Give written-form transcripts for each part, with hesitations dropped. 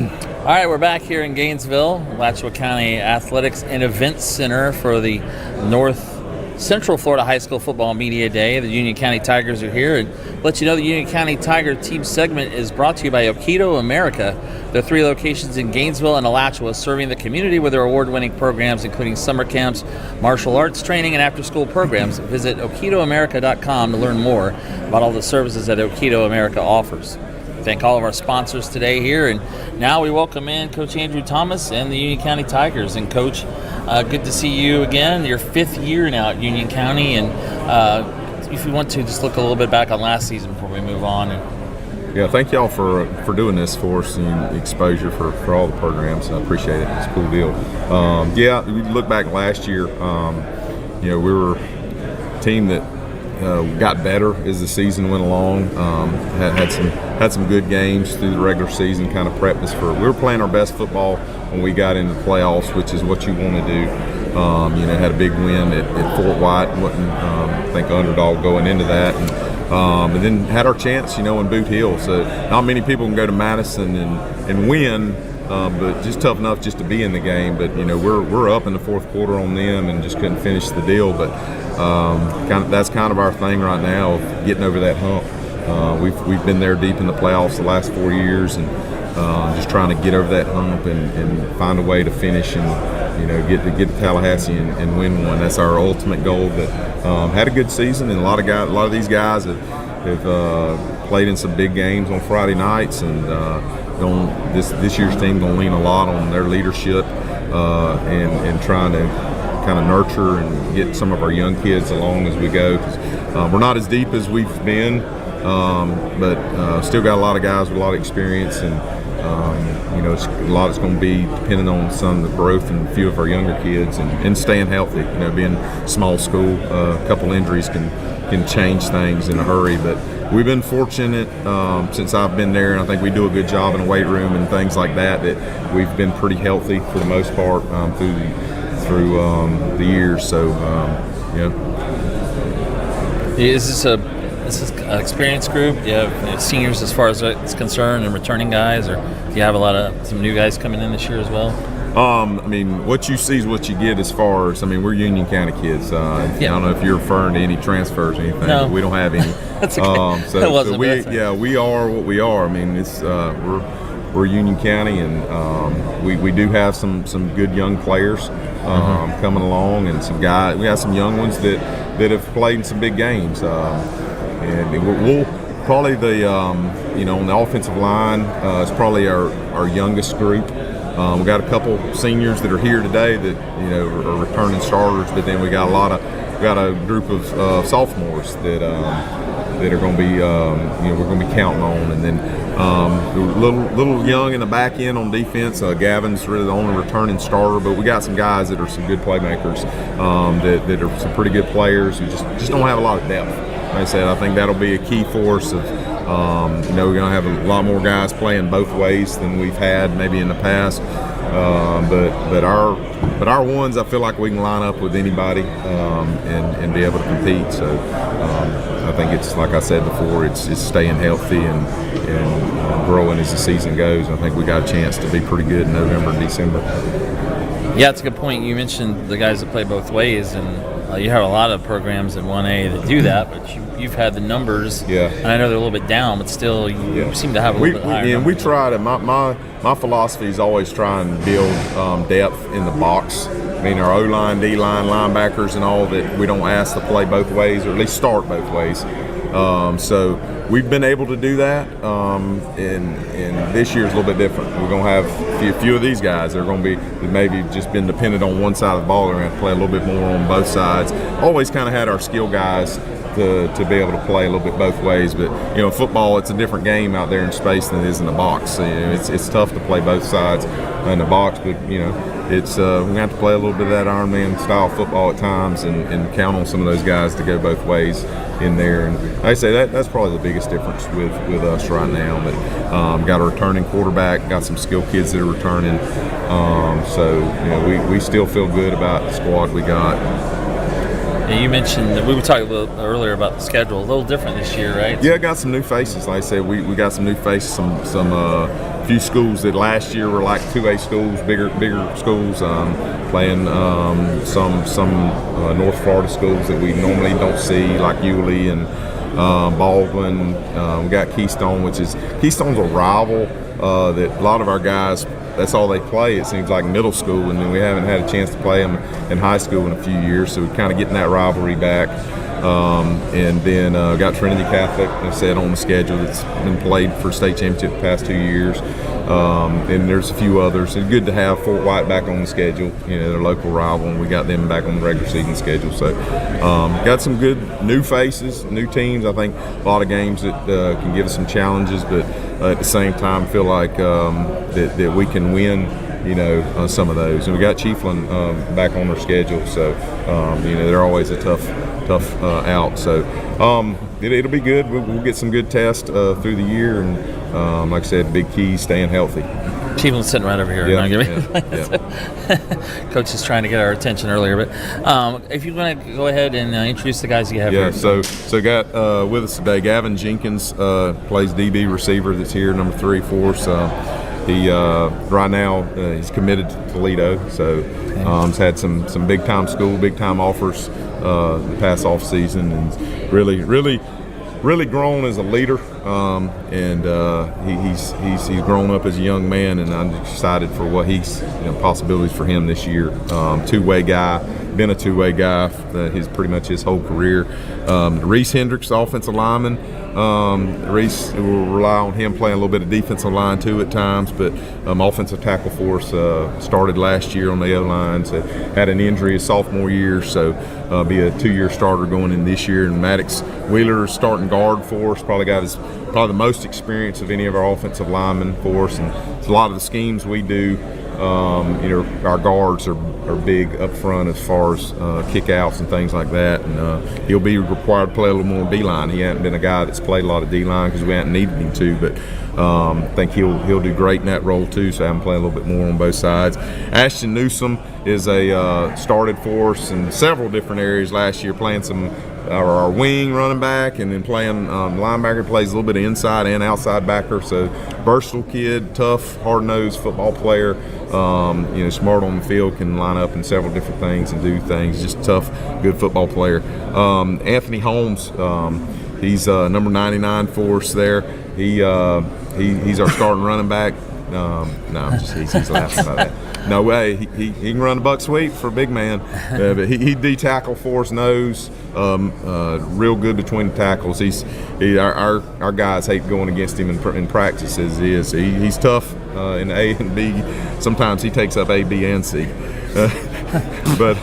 All right, we're back here in Gainesville, Alachua County Athletics and Events Center for the North Central Florida High School Football Media Day. The Union County Tigers are here, and let you know the Union County Tiger team segment is brought to you by Okito America. There are 3 locations in Gainesville and Alachua, serving the community with their award-winning programs, including summer camps, martial arts training, and after-school programs. Visit okitoamerica.com to learn more about all the services that Okito America offers. Thank all of our sponsors today here, and now we welcome in Coach Andrew Thomas and the Union County Tigers. And Coach, good to see you again. Your 5th year now at Union County, and if you want to just look a little bit back on last season before we move on. Yeah, thank y'all for doing this for us and exposure for all the programs. I appreciate it. It's a cool deal. Yeah, we look back last year. We were a team that got better as the season went along. Had some good games through the regular season, kind of prepped us for. We were playing our best football when we got into the playoffs, which is what you want to do. Had a big win at Fort White, wasn't I think underdog going into that, and then had our chance, in Boot Hill. So not many people can go to Madison and win. But just tough enough just to be in the game. But we're up in the 4th quarter on them and just couldn't finish the deal. But that's kind of our thing right now, of getting over that hump. We've been there deep in the playoffs the last 4 years, and just trying to get over that hump and find a way to finish and get to Tallahassee and win one. That's our ultimate goal. But had a good season, and a lot of these guys have played in some big games on Friday nights, and this year's team going to lean a lot on their leadership and trying to kind of nurture and get some of our young kids along as we go. 'Cause, we're not as deep as we've been, but still got a lot of guys with a lot of experience, and a lot is going to be depending on some of the growth in a few of our younger kids and staying healthy. Being small school, a couple injuries can change things in a hurry, but we've been fortunate since I've been there, and I think we do a good job in the weight room and things like that we've been pretty healthy for the most part through the years. So, Is this an experienced group? Do you have seniors as far as it's concerned and returning guys, or do you have some new guys coming in this year as well? What you see is what you get as far as, we're Union County kids. I don't know if you're referring to any transfers or anything. No. But we don't have any. That's okay. We are what we are. We're Union County, and we do have some good young players coming along, and some guys. We have some young ones that have played in some big games, and we'll probably on the offensive line, it's probably our youngest group. We got a couple seniors that are here today that are returning starters, but then we got a group of sophomores that are going to be we're going to be counting on, and then little young in the back end on defense. Gavin's really the only returning starter, but we got some guys that are some good playmakers that are some pretty good players who just don't have a lot of depth. Like I said, I think that'll be a key for us. We're going to have a lot more guys playing both ways than we've had maybe in the past. But our ones, I feel like we can line up with anybody and be able to compete. So I think it's, like I said before, it's staying healthy and growing as the season goes. I think we got a chance to be pretty good in November and December. Yeah, that's a good point. You mentioned the guys that play both ways, and you have a lot of programs in 1A that do that, but you've had the numbers. Yeah. And I know they're a little bit down, but still you seem to have a little bit higher. We try to. My philosophy is always try and build depth in the box. Our O-line, D-line, linebackers, and all that. We don't ask to play both ways, or at least start both ways. So we've been able to do that, and this year's a little bit different. We're going to have a few of these guys that are going to be maybe just been dependent on one side of the ball. They're going to have to play a little bit more on both sides. Always kind of had our skill guys to be able to play a little bit both ways. But, football, it's a different game out there in space than it is in the box. So, it's tough to play both sides in the box, but, it's we're going to have to play a little bit of that Iron Man style football at times and count on some of those guys to go both ways in there. And like I say, that's probably the biggest difference with us right now. But got a returning quarterback, got some skill kids that are returning. So we still feel good about the squad we got. Yeah, you mentioned that we were talking a little earlier about the schedule. A little different this year, right? Yeah, got some new faces. Like I said, we got some new faces. Some few schools that last year were like 2A schools, bigger schools, playing some North Florida schools that we normally don't see, like Yulee and Baldwin. We got Keystone, Keystone's a rival that a lot of our guys, that's all they play, it seems like, middle school, and then we haven't had a chance to play them in high school in a few years, so we're kind of getting that rivalry back. And then got Trinity Catholic, like I said, on the schedule that's been played for state championship the past 2 years. And there's a few others. It's good to have Fort White back on the schedule, their local rival, and we got them back on the regular season schedule. So got some good new faces, new teams. I think a lot of games that can give us some challenges, but at the same time feel like that we can win, some of those. And we got Chiefland back on their schedule, so they're always a tough out. So it'll be good. We'll get some good tests through the year, and like I said, big key, staying healthy. Chiefland's sitting right over here. Coach is trying to get our attention earlier, but if you want to go ahead and introduce the guys you have here. So got with us today Gavin Jenkins, plays DB receiver, that's here, number 3 for us. He right now he's committed to Toledo, so he's had some big time offers the past off season, and really grown as a leader, and he's grown up as a young man, and I'm excited for what he's possibilities for him this year. Two-way guy, been a two-way guy pretty much his whole career. Reese Hendricks, offensive lineman. Reese will rely on him playing a little bit of defensive line too at times, but offensive tackle for us, started last year on the O-line, so had an injury his sophomore year, so be a 2-year starter going in this year. And Maddox Wheeler is starting guard for us, probably the most experience of any of our offensive linemen for us, and it's a lot of the schemes we do. Our guards are big up front as far as kickouts and things like that, and he'll be required to play a little more D-line. He hasn't been a guy that's played a lot of D-line because we haven't needed him to, but I think he'll do great in that role too, so I can play a little bit more on both sides. Ashton Newsom is started for us in several different areas last year, playing our wing running back, and then playing linebacker. Plays a little bit of inside and outside backer, so versatile kid, tough, hard-nosed football player. Smart on the field, can line up in several different things and do things. Just tough, good football player. Anthony Holmes, he's number 99 for us there. He's our starting running back. He's laughing about that. No way. He can run a buck sweep for a big man, but he D-tackle for us, nose, real good between the tackles. Our guys hate going against him in practice as he is. He's tough in A and B. Sometimes he takes up A, B, and C. But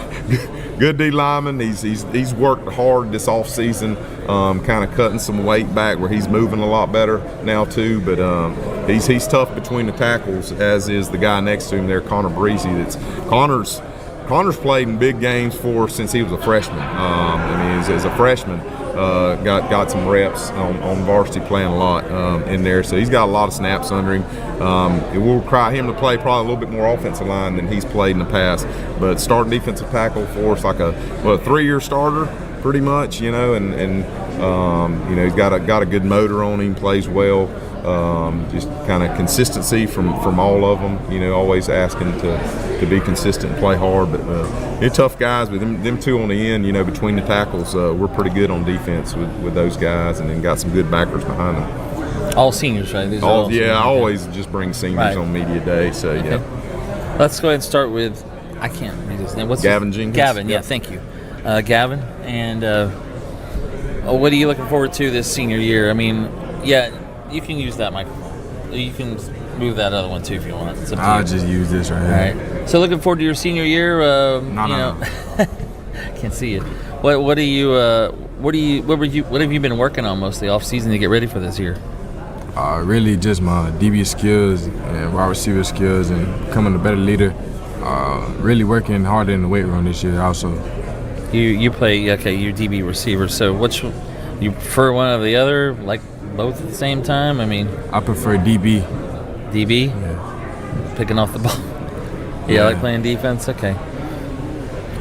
good D lineman. He's worked hard this off season, kind of cutting some weight back where he's moving a lot better now too. But he's tough between the tackles, as is the guy next to him there, Connor Breezy. Connor's played in big games for us since he was a freshman. As a freshman, got some reps on varsity, playing a lot in there. So he's got a lot of snaps under him. It will require him to play probably a little bit more offensive line than he's played in the past. But starting defensive tackle for us, like a 3-year starter, pretty much. He's got a good motor on him, plays well. Just kind of consistency from all of them. Always asking to be consistent and play hard. But they're tough guys. But them two on the end, between the tackles, we're pretty good on defense with those guys, and then got some good backers behind them. All seniors, right? I always just bring seniors on media day. So okay. Yeah. Let's go ahead and start with, I can't read his name. Gavin Jenkins. Gavin, yeah, thank you, Gavin. And what are you looking forward to this senior year? You can use that microphone. You can move that other one too if you want. I'll just use this right here. All right. So looking forward to your senior year. No. Can't see it. What have you been working on mostly off season to get ready for this year? Really just my DB skills and wide receiver skills and becoming a better leader. Really working harder in the weight room this year also. You play, you're DB receiver, so you prefer one or the other, like both at the same time? I prefer DB. DB? Yeah. Picking off the ball. Yeah, I like playing defense? Okay.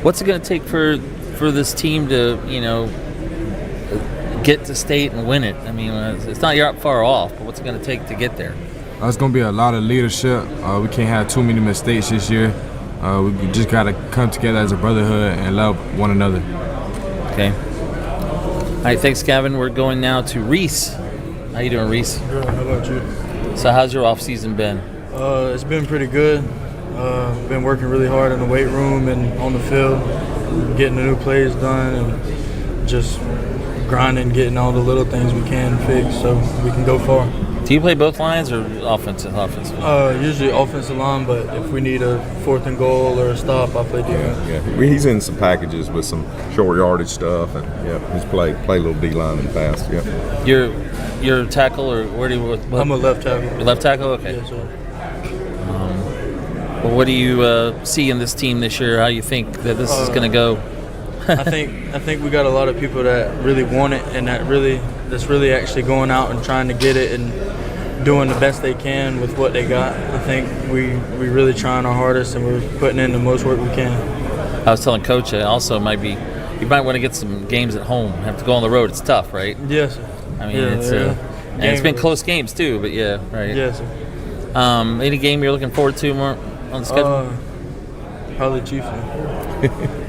What's it going to take for for this team to, get to state and win it? I mean, it's not you're far off, but what's it going to take to get there? It's going to be a lot of leadership. We can't have too many mistakes this year. We just got to come together as a brotherhood and love one another. Okay. All right, thanks, Gavin. We're going now to Reese. How you doing, Reese? Good. How about you? So how's your off season been? It's been pretty good. Been working really hard in the weight room and on the field, getting the new plays done, and just grinding, getting all the little things we can fix so we can go far. Do you play both lines or offensive? Usually offensive line, but if we need a 4th and goal or a stop, I play defense. Yeah. He's in some packages with some short yardage stuff, and he's played a little D line in the past. Yeah. You're a tackle, or where do you? I'm a left tackle. You're left tackle, okay. Yes, sir. Well, what do you see in this team this year? How you think that this is going to go? I think we got a lot of people that really want it and that's really actually going out and trying to get it and doing the best they can with what they got. I think we really trying our hardest and we're putting in the most work we can. I was telling Coach, you might want to get some games at home. Have to go on the road. It's tough, right? Yes. I mean, and it's been close games too, but yeah, right. Yes. Any game you're looking forward to more on the schedule? Probably Chiefland.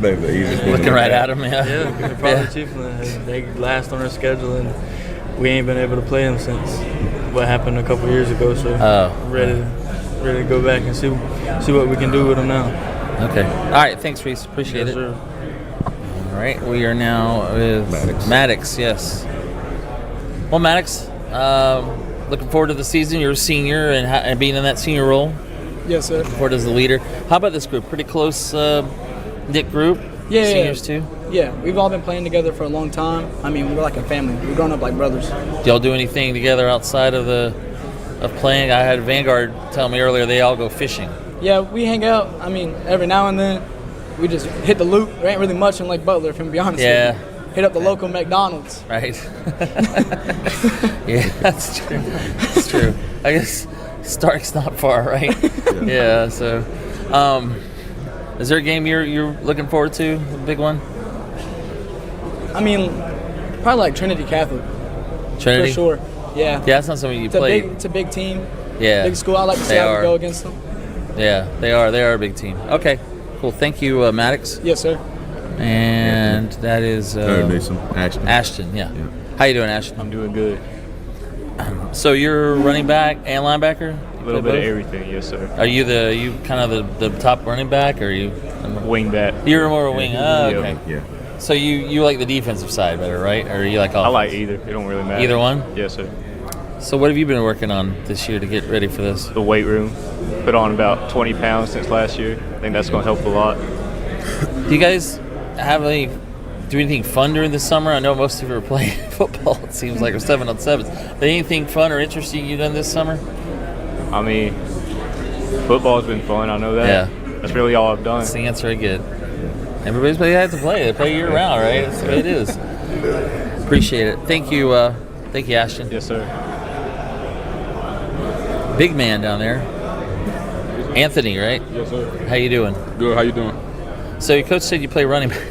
Looking right at them, yeah. Yeah, probably Chiefland. They last on our schedule, and we ain't been able to play them since what happened a couple years ago. So ready to go back and see what we can do with them now. Okay. All right. Thanks, Reese. Appreciate it. Sir. All right. We are now with Maddox. Yes. Well, Maddox, looking forward to the season. You're a senior and being in that senior role. Yes, sir. Looking forward as a leader. How about this group? Pretty close knit group. Yeah, seniors too. Yeah, we've all been playing together for a long time. I mean, we're like a family. We've grown up like brothers. Do y'all do anything together outside of playing? I had Vanguard tell me earlier they all go fishing. Yeah, we hang out. I mean, every now and then we just hit the loop. There ain't really much in Lake Butler, if I'm be honest with you. Hit up the local McDonald's. Right. Yeah, that's true. That's true. I guess Stark's not far, right? Yeah. So, is there a game you're looking forward to? A big one? I mean, probably like Trinity Catholic. Trinity? For sure. Yeah. Yeah, that's not something you played. It's a big team. Yeah. Big school. I like to see how we go against them. Yeah, they are. They are a big team. Okay, cool. Thank you, Maddox. Yes, sir. And that is Ashton. Yeah. How you doing, Ashton? I'm doing good. So you're running back and linebacker? A little bit of everything, yes, sir. Are you kind of the top running back, or are you wing back? You're more a wing. Oh, okay. Yeah. So you like the defensive side better, right? Or you like offense? I like either. It don't really matter. Either one? Yes, sir. So what have you been working on this year to get ready for this? The weight room. Put on about 20 pounds since last year. I think that's going to help a lot. Do you guys do anything fun during the summer? I know most of you are playing football. It seems like, or 7-on-7s. But anything fun or interesting you done this summer? I mean, football's been fun. I know that. Yeah. That's really all I've done. That's the answer I get. Everybody's has to play. They play year round, right? That's the way it is. Appreciate it. Thank you, Ashton. Yes, sir. Big man down there. Anthony, right? Yes, sir. How you doing? Good. How you doing? So your coach said you play running back.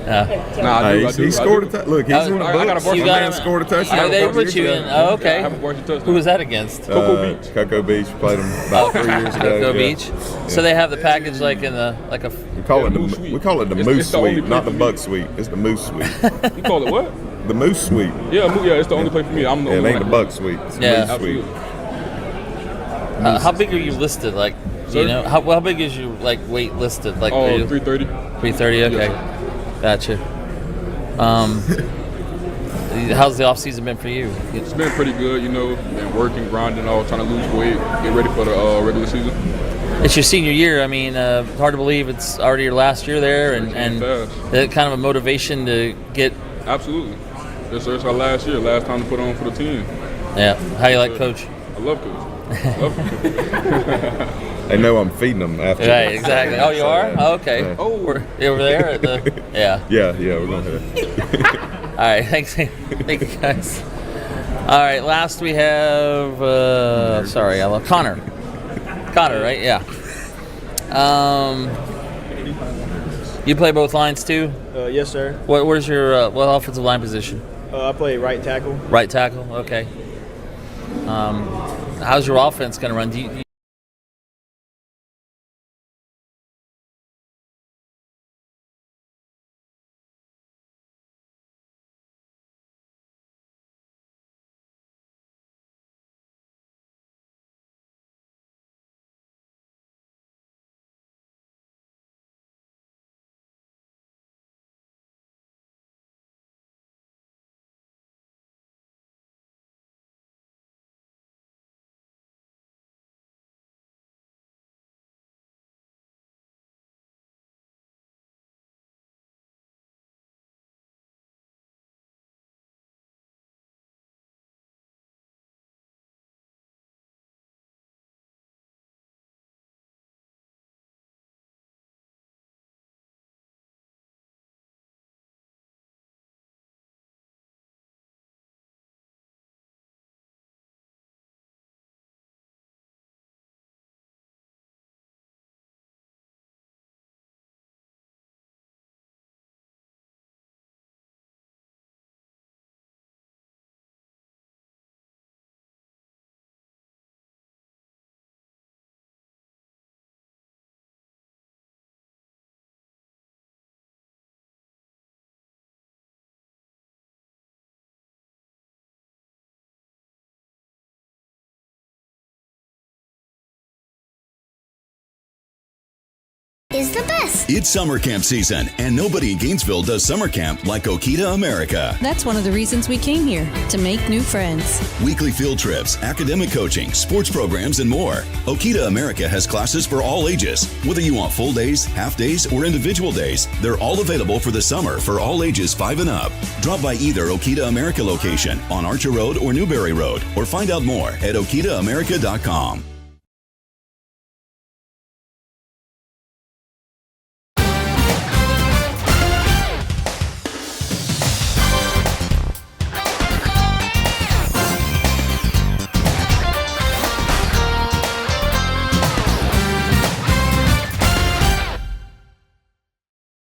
I do. He scored a touchdown. Look, he's one of the got a books. Man scored a touchdown. They put you in. Oh, okay. I have a varsity touchdown. Who was that against? Cocoa Beach. Cocoa Beach. Played him about 3 years ago. Cocoa Beach. So they have the package like in the like a. We call it the Moose Suite, not the Buck Suite. It's the Moose Suite. You call it what? The Moose Suite. Yeah, it's the only play for me. I'm the It only ain't the one. Buck Suite. It's the Yeah. Moose Suite. How big are you listed? Like, do you know how big is your like weight listed? Like, 330. 330. Okay, gotcha. How's the off season been for you? It's been pretty good. Been working, grinding, trying to lose weight, get ready for the regular season. It's your senior year. I mean, hard to believe it's already your last year there, and that kind of a motivation to get. Absolutely. Yes, sir. It's our last year, last time to put on for the team. Yeah. How you like Coach? I love Coach. They know I'm feeding them after. Right, exactly. Oh, you are? Oh, okay. Yeah. We're over there at the. Yeah. Yeah, we're going to. All right, thanks. Thank you, guys. All right, last we have. I love Connor. Connor, right? Yeah. You play both lines too? Yes, sir. Where's your what offensive line position? I play right tackle. Right tackle. Okay. How's your offense going to run? Is the best. It's summer camp season, and nobody in Gainesville does summer camp like Okita America. That's one of the reasons we came here, to make new friends. Weekly field trips, academic coaching, sports programs, and more. Okita America has classes for all ages. Whether you want full days, half days, or individual days, they're all available for the summer for all ages 5 and up. Drop by either Okita America location on Archer Road or Newberry Road, or find out more at okitaamerica.com.